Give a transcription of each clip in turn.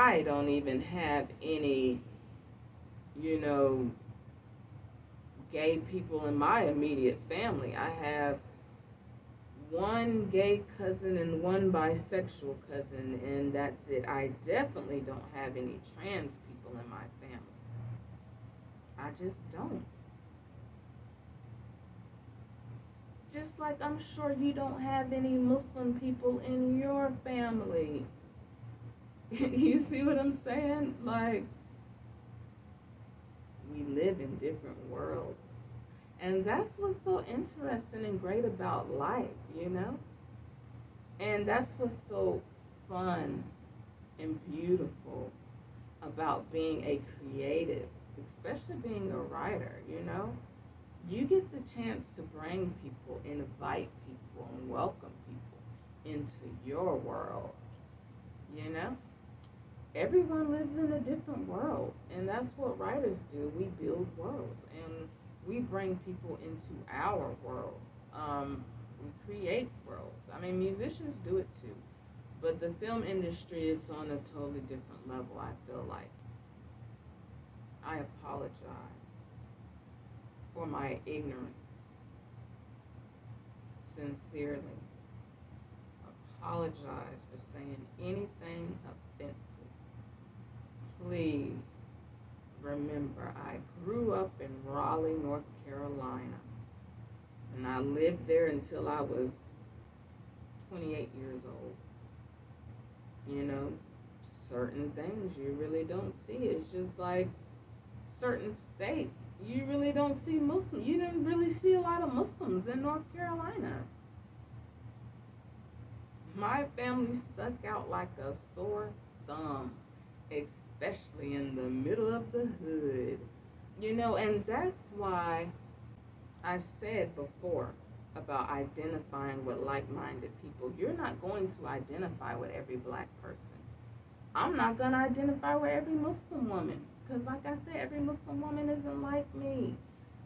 I don't even have any, you know, gay people in my immediate family. I have one gay cousin and one bisexual cousin, and that's it. I definitely don't have any trans people in my family. I just don't. Just like I'm sure you don't have any Muslim people in your family. You see what I'm saying? Like, we live in different worlds. And that's what's so interesting and great about life, you know? And that's what's so fun and beautiful about being a creative, especially being a writer, you know? You get the chance to bring people, invite people, and welcome people into your world, you know? Everyone lives in a different world, and that's what writers do. We build worlds, and we bring people into our world. We create worlds. I mean, musicians do it too, but the film industry is on a totally different level, I feel like. I apologize for my ignorance. Sincerely. Apologize for saying anything offensive. Please remember, I grew up in Raleigh, North Carolina, and I lived there until I was 28 years old. You know, certain things you really don't see. It's just like certain states, you really don't see Muslims. You didn't really see a lot of Muslims in North Carolina. My family stuck out like a sore thumb, especially in the middle of the hood. You know, and that's why I said before about identifying with like-minded people. You're not going to identify with every black person. I'm not going to identify with every Muslim woman because, like I said, every Muslim woman isn't like me.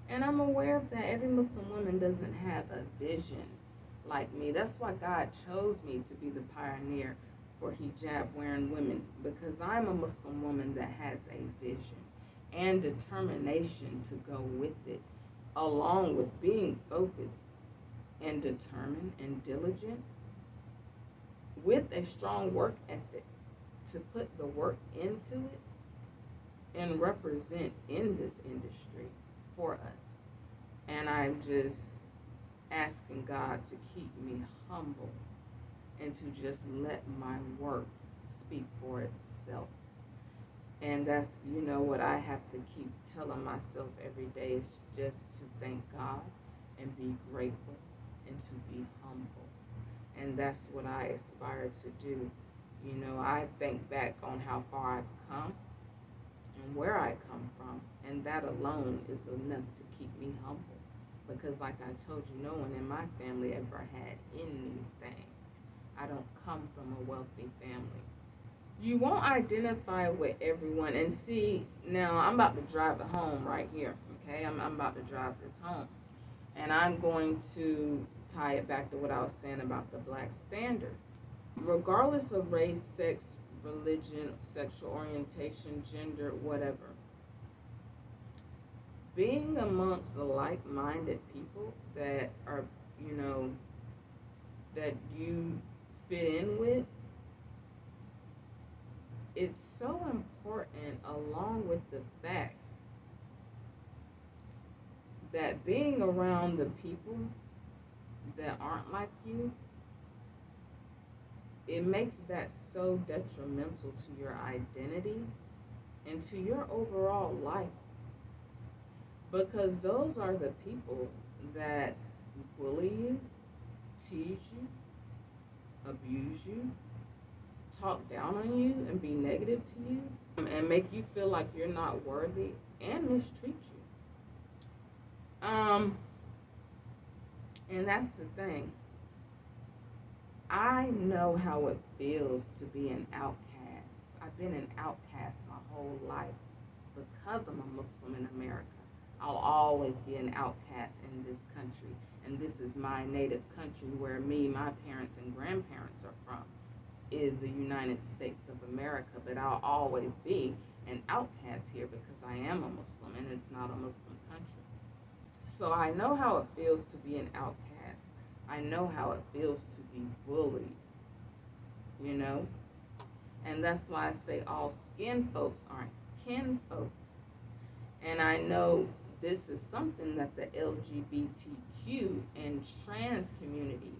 And I'm aware of that. Every Muslim woman doesn't have a vision like me. That's why God chose me to be the pioneer for hijab wearing women, because I'm a Muslim woman that has a vision and determination to go with it, along with being focused and determined and diligent with a strong work ethic to put the work into it and represent in this industry for us. And I'm just asking God to keep me humble and to just let my work speak for itself. And that's, you know, what I have to keep telling myself every day is just to thank God and be grateful and to be humble. And that's what I aspire to do. You know, I think back on how far I've come and where I come from, and that alone is enough to keep me humble. Because like I told you, no one in my family ever had anything. I don't come from a wealthy family. You won't identify with everyone. And see, now I'm about to drive it home right here, okay? I'm about to drive this home. And I'm going to tie it back to what I was saying about the black standard. Regardless of race, sex, religion, sexual orientation, gender, whatever, being amongst like-minded people that are, you know, that you fit in with, it's so important, along with the fact that being around the people that aren't like you, it makes that so detrimental to your identity and to your overall life. Because those are the people that bully you, tease you, abuse you, talk down on you, and be negative to you, and make you feel like you're not worthy and mistreat you. And that's the thing. I know how it feels to be an outcast. I've been an outcast my whole life because I'm a Muslim in America. I'll always be an outcast in this country. And this is my native country where me, my parents, and grandparents are from. is the United States of America, but I'll always be an outcast here because I am a Muslim and it's not a Muslim country. So I know how it feels to be an outcast. I know how it feels to be bullied, you know? And that's why I say all skin folks aren't kin folks. And I know this is something that the LGBTQ and trans community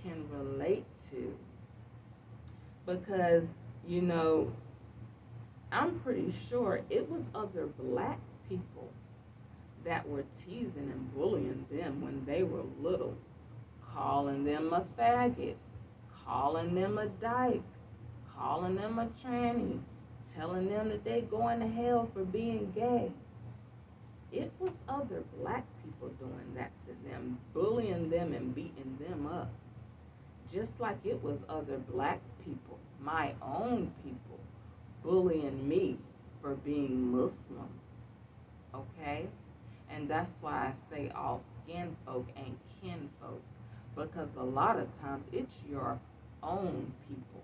can relate to. Because, you know, I'm pretty sure it was other black people that were teasing and bullying them when they were little, calling them a faggot, calling them a dyke, calling them a tranny, telling them that they going to hell for being gay. It was other black people doing that to them, bullying them and beating them up. Just like it was other black people, my own people, bullying me for being Muslim, okay? And that's why I say all skin folk and kin folk, because a lot of times it's your own people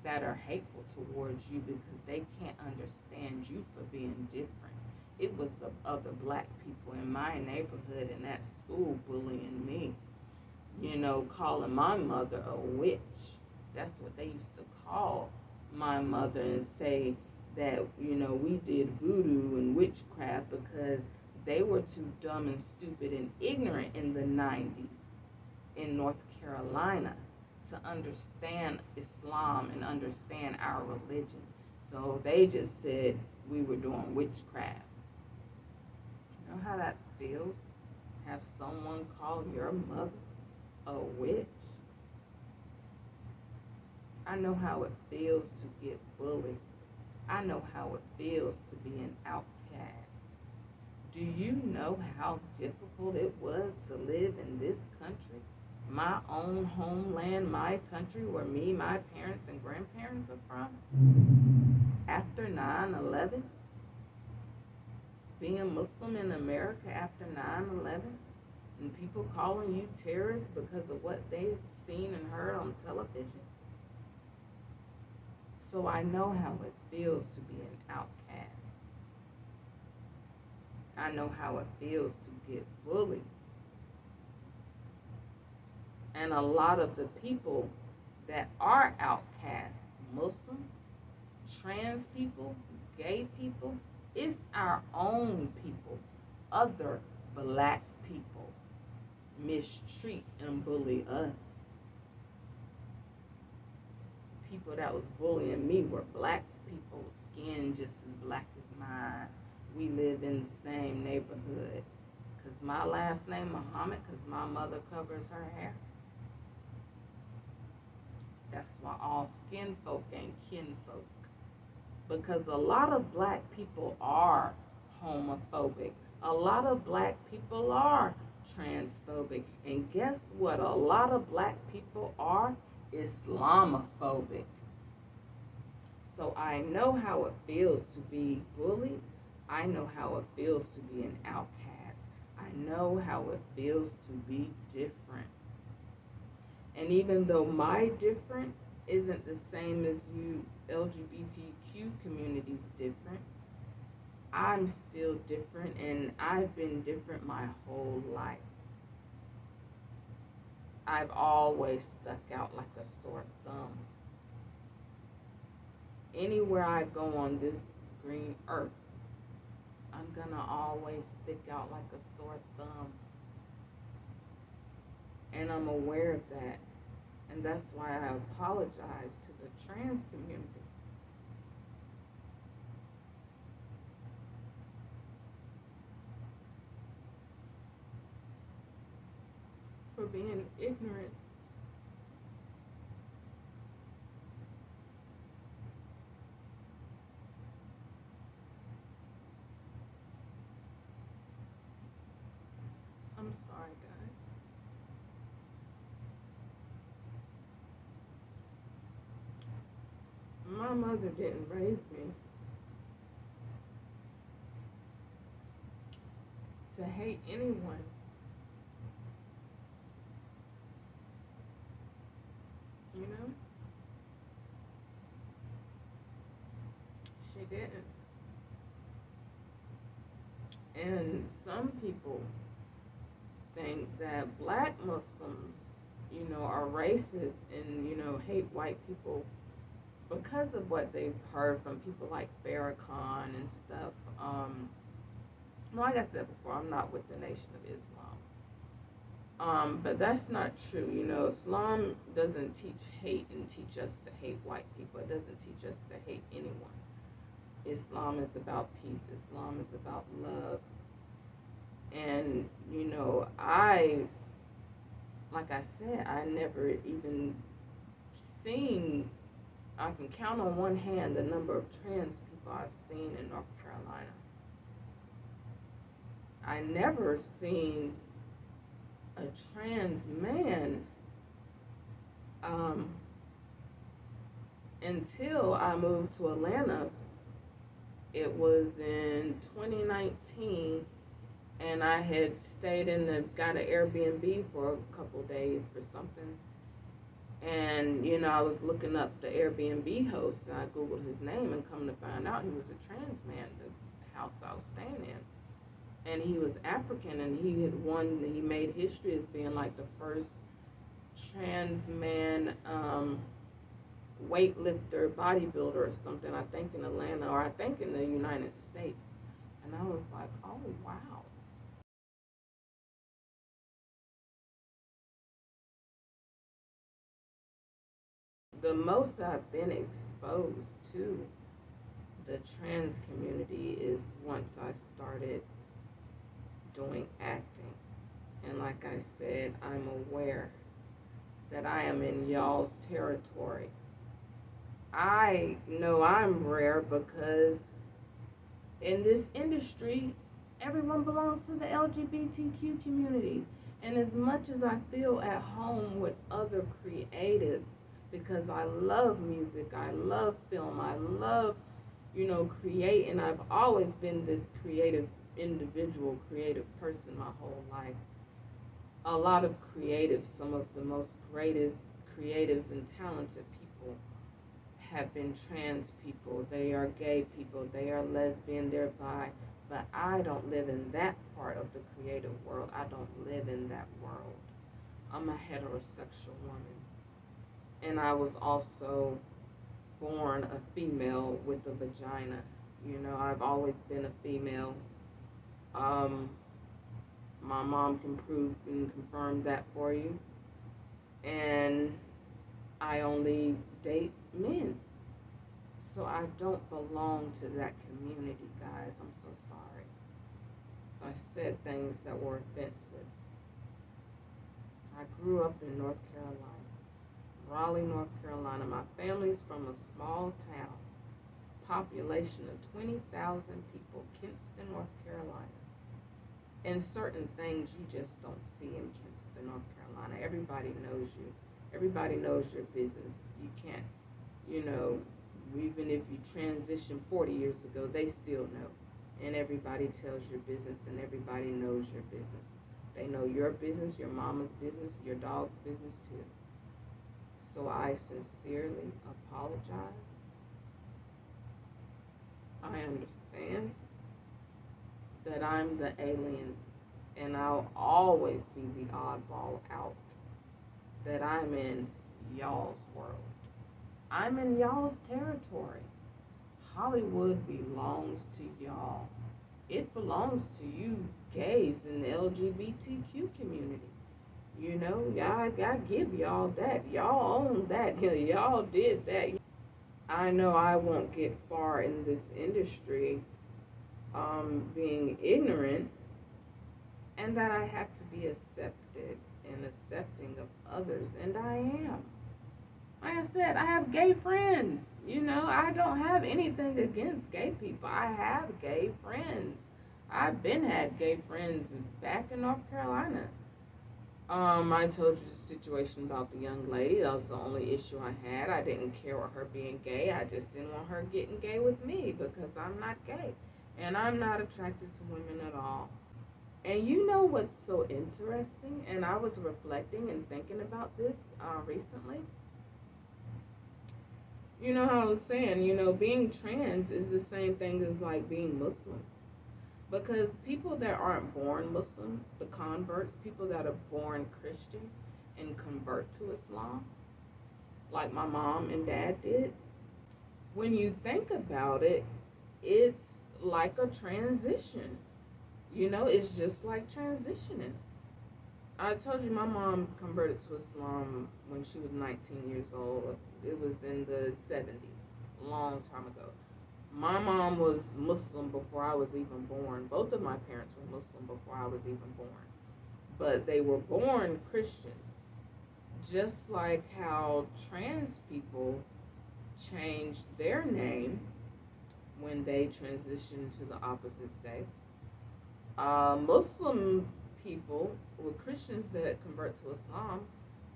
that are hateful towards you because they can't understand you for being different. It was the other black people in my neighborhood and at school bullying me, you know, calling my mother a witch. That's what they used to call my mother and say that, you know, we did voodoo and witchcraft because they were too dumb and stupid and ignorant in the 90s in North Carolina to understand Islam and understand our religion. So they just said we were doing witchcraft. You know how that feels? Have someone call your mother a witch? I know how it feels to get bullied. I know how it feels to be an outcast. Do you know how difficult it was to live in this country? My own homeland, my country where me, my parents, and grandparents are from? After 9/11? Being Muslim in America after 9/11? And people calling you terrorists because of what they've seen and heard on television? So I know how it feels to be an outcast. I know how it feels to get bullied. And a lot of the people that are outcasts, Muslims, trans people, gay people, it's our own people, other black people mistreat and bully us. People that was bullying me were black people, skin just as black as mine. We live in the same neighborhood. Because my last name Muhammad, because my mother covers her hair. That's why all skin folk ain't kin folk. Because a lot of black people are homophobic. A lot of black people are transphobic. And guess what? A lot of black people are Islamophobic. So I know how it feels to be bullied. I know how it feels to be an outcast. I know how it feels to be different. And even though my different isn't the same as you LGBTQ community's different, I'm still different, and I've been different my whole life. I've always stuck out like a sore thumb. Anywhere I go on this green earth, I'm gonna always stick out like a sore thumb. And I'm aware of that. And that's why I apologize to the trans community. For being ignorant. I'm sorry, guys. My mother didn't raise me to hate anyone. You know? didn't. And some people think that black Muslims, are racist and, hate white people because of what they've heard from people like Farrakhan and stuff. Like I said before, I'm not with the Nation of Islam. But that's not true. Islam doesn't teach hate and teach us to hate white people. It doesn't teach us to hate anyone. Islam is about peace. Islam is about love. And, like I said, I never even seen, I can count on one hand the number of trans people I've seen in North Carolina. I never seen a trans man until I moved to Atlanta. It was in 2019, and I had got an Airbnb for a couple days for something. And, I was looking up the Airbnb host, and I Googled his name, and come to find out he was a trans man, the house I was staying in. And he was African, and he made history as being like the first trans man weightlifter, bodybuilder or something, I think in Atlanta, or I think in the United States. And I was like, oh, wow. The most I've been exposed to the trans community is once I started doing acting. And like I said, I'm aware that I am in y'all's territory. I know I'm rare because in this industry, everyone belongs to the LGBTQ community. And as much as I feel at home with other creatives, because I love music, I love film, I love, creating. I've always been this creative individual, creative person my whole life. A lot of creatives, some of the most greatest creatives and talented people have been trans people. They are gay people, they are lesbian, they're bi, but I don't live in that part of the creative world. I don't live in that world. I'm a heterosexual woman. And I was also born a female with a vagina. I've always been a female. My mom can prove and confirm that for you. And I only date men. So I don't belong to that community, guys. I'm so sorry. I said things that were offensive. I grew up in North Carolina. Raleigh, North Carolina. My family's from a small town, population of 20,000 people, Kinston, North Carolina. And certain things you just don't see in Kinston, North Carolina. Everybody knows you. Everybody knows your business. You can't, even if you transitioned 40 years ago, they still know. And everybody tells your business, and everybody knows your business. They know your business, your mama's business, your dog's business too. So I sincerely apologize. I understand that I'm the alien, and I'll always be the oddball out, that I'm in y'all's world. I'm in y'all's territory. Hollywood belongs to y'all. It belongs to you gays in the LGBTQ community. I give y'all that. Y'all own that. Y'all did that. I know I won't get far in this industry being ignorant, and that I have to be accepted and accepting of others, and I am. Like I said, I have gay friends. I don't have anything against gay people. I have gay friends. I've had gay friends back in North Carolina. I told you the situation about the young lady. That was the only issue I had. I didn't care with her being gay. I just didn't want her getting gay with me because I'm not gay. And I'm not attracted to women at all. And what's so interesting? And I was reflecting and thinking about this recently. You know how I was saying, being trans is the same thing as like being Muslim. Because people that aren't born Muslim, the converts, people that are born Christian and convert to Islam, like my mom and dad did, when you think about it, it's like a transition. It's just like transitioning. I told you my mom converted to Islam when she was 19 years old. It was in the 70s, a long time ago. My mom was Muslim before I was even born. Both of my parents were Muslim before I was even born. But they were born Christians. Just like how trans people changed their name when they transitioned to the opposite sex. Muslim people, or Christians that convert to Islam,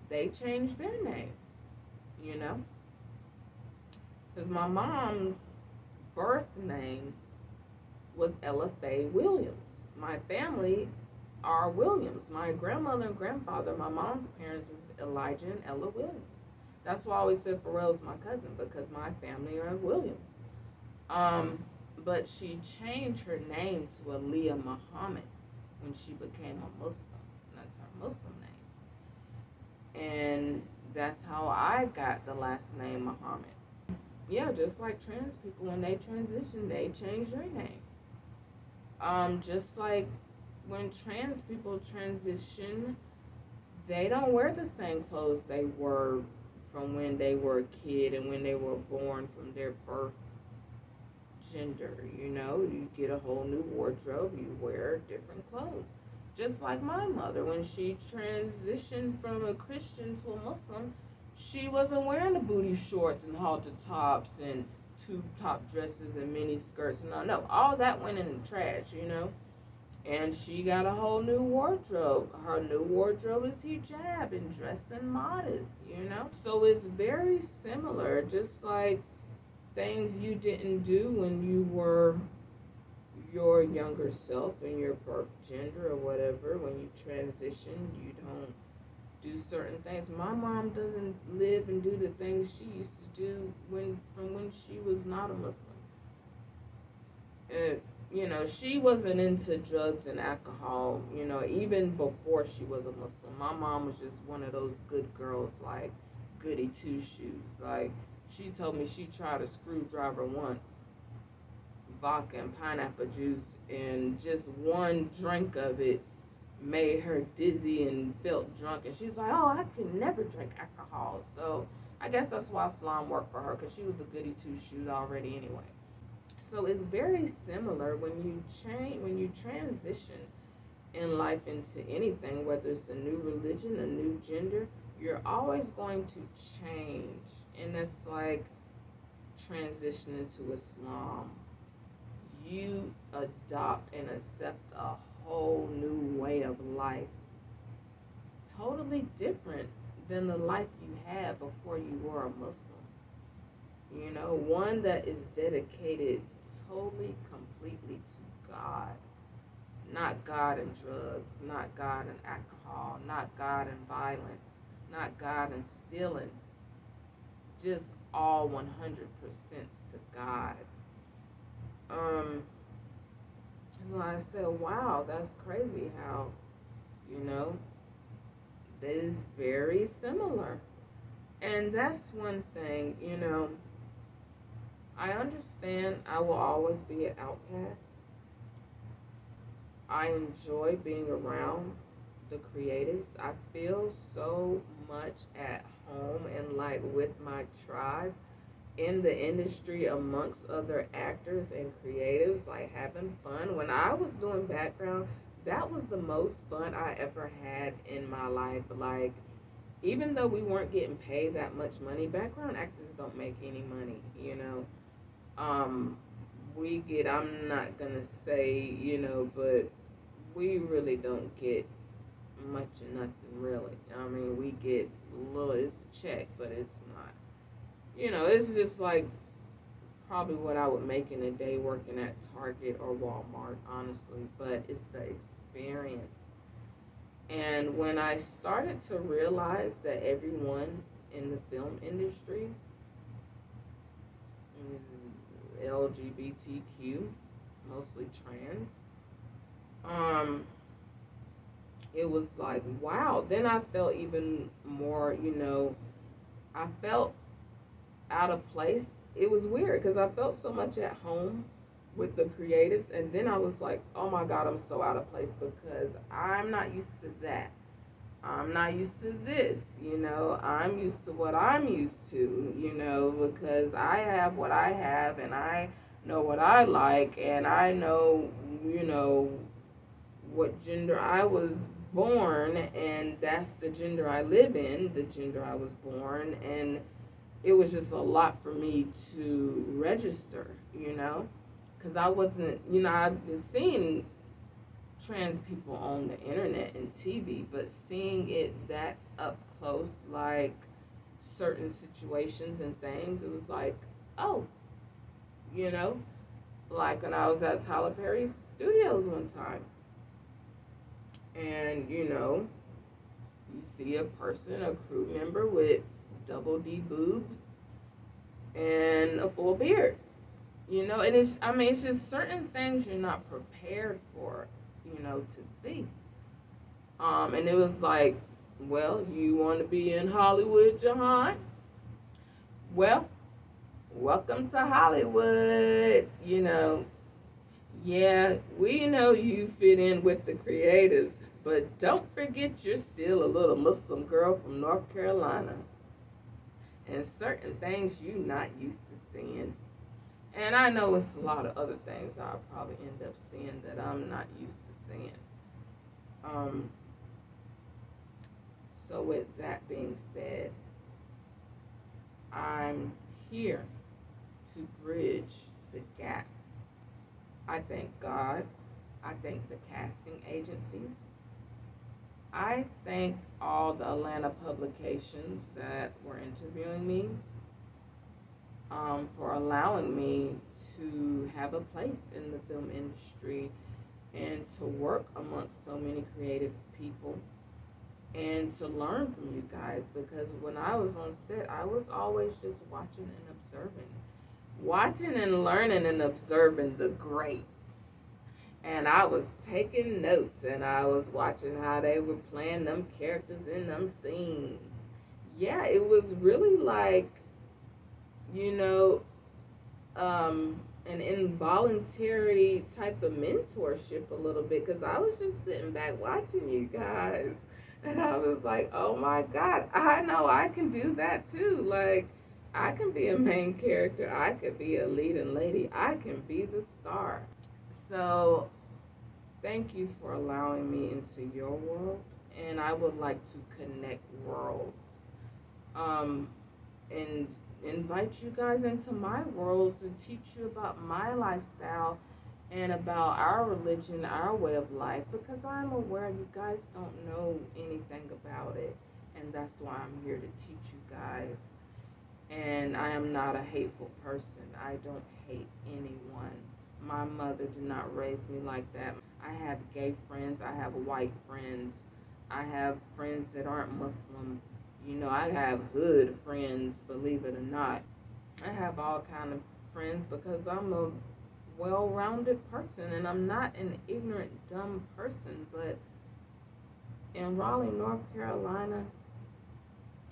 they changed their name, you know? Because my mom's birth name was Ella Faye Williams. My family are Williams. My grandmother and grandfather, my mom's parents, is Elijah and Ella Williams. That's why I always said Pharrell's my cousin, because my family are Williams. But she changed her name to Aaliyah Muhammad when she became a Muslim. That's her Muslim name. And that's how I got the last name Muhammad. Yeah, just like trans people, when they transition, they change their name. Just like when trans people transition, they don't wear the same clothes they were from when they were a kid and when they were born from their birth gender. You get a whole new wardrobe, you wear different clothes. Just like my mother, when she transitioned from a Christian to a Muslim, she wasn't wearing the booty shorts and halter tops and tube top dresses and mini skirts. No, all that went in the trash. And she got a whole new wardrobe. Her new wardrobe is hijab and dressing modest. So it's very similar, just like things you didn't do when you were your younger self in your birth gender or whatever. When you transition, you don't do certain things. My mom doesn't live and do the things she used to do from when she was not a Muslim. She wasn't into drugs and alcohol, even before she was a Muslim. My mom was just one of those good girls, like goody two shoes. Like, she told me she tried a screwdriver once, vodka and pineapple juice, and just one drink of it made her dizzy and felt drunk. And she's like, oh, I could never drink alcohol. So I guess that's why Islam worked for her, because she was a goody two shoes already anyway. So it's very similar when you transition in life into anything, whether it's a new religion, a new gender, you're always going to change. And that's like transitioning to Islam. You adopt and accept a whole new way of life. It's totally different than the life you had before you were a Muslim. One that is dedicated totally, completely to God. Not God and drugs, not God and alcohol, not God and violence, not God and stealing. Just all 100% to God. So I said, wow, that's crazy how, that is very similar. And that's one thing, I understand I will always be an outcast. I enjoy being around the creatives. I feel so much at home and like with my tribe in the industry amongst other actors and creatives, like having fun. When I was doing background, that was the most fun I ever had in my life. Like, even though we weren't getting paid that much money, background actors don't make any money. I'm not gonna say, but we really don't get much of nothing, really. I mean, we get a little, it's a check, but it's not, it's just like probably what I would make in a day working at Target or Walmart, honestly, but it's the experience. And when I started to realize that everyone in the film industry LGBTQ, mostly trans. Um, it was like, wow. Then I felt even more, I felt out of place. It was weird because I felt so much at home with the creatives, and then I was like, oh my God, I'm so out of place because I'm not used to that. I'm not used to this, I'm used to what I'm used to, because I have what I have and I know what I like and I know, what gender I was born, and that's the gender I live in, the gender I was born, and it was just a lot for me to register, because I wasn't, I've been seeing trans people on the internet and TV, but seeing it that up close, like certain situations and things, it was like, oh, you know, like when I was at Tyler Perry's studios one time, and you see a person, a crew member with double D boobs and a full beard, and it's just certain things you're not prepared for, to see. And it was like, well, you want to be in Hollywood, Jehan? Well, welcome to Hollywood. Yeah, we know you fit in with the creatives, but don't forget you're still a little Muslim girl from North Carolina. And certain things you're not used to seeing. And I know it's a lot of other things I'll probably end up seeing that I'm not used to seeing. So with that being said, I'm here to bridge the gap. I thank God. I thank the casting agencies. I thank all the Atlanta publications that were interviewing me, for allowing me to have a place in the film industry and to work amongst so many creative people and to learn from you guys, because when I was on set, I was always just watching and learning and observing the greats. And I was taking notes and I was watching how they were playing them characters in them scenes. Yeah, it was really like, you know, an involuntary type of mentorship a little bit, because I was just sitting back watching you guys. And I was like, oh my God, I know I can do that too. Like, I can be a main character. I could be a leading lady. I can be the star. So, thank you for allowing me into your world. And I would like to connect worlds. And invite you guys into my worlds to teach you about my lifestyle and about our religion, our way of life, because I'm aware you guys don't know anything about it, and that's why I'm here to teach you guys. And I am not a hateful person. I don't hate anyone. My mother did not raise me like that. I have gay friends, I have white friends, I have friends that aren't Muslim. I have hood friends, believe it or not. I have all kind of friends because I'm a well-rounded person, and I'm not an ignorant, dumb person. But in Raleigh, North Carolina,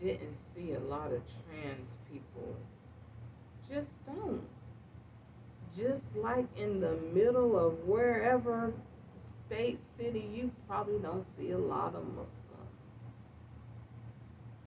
didn't see a lot of trans people. Just don't. Just like in the middle of wherever state, city, you probably don't see a lot of Muslims.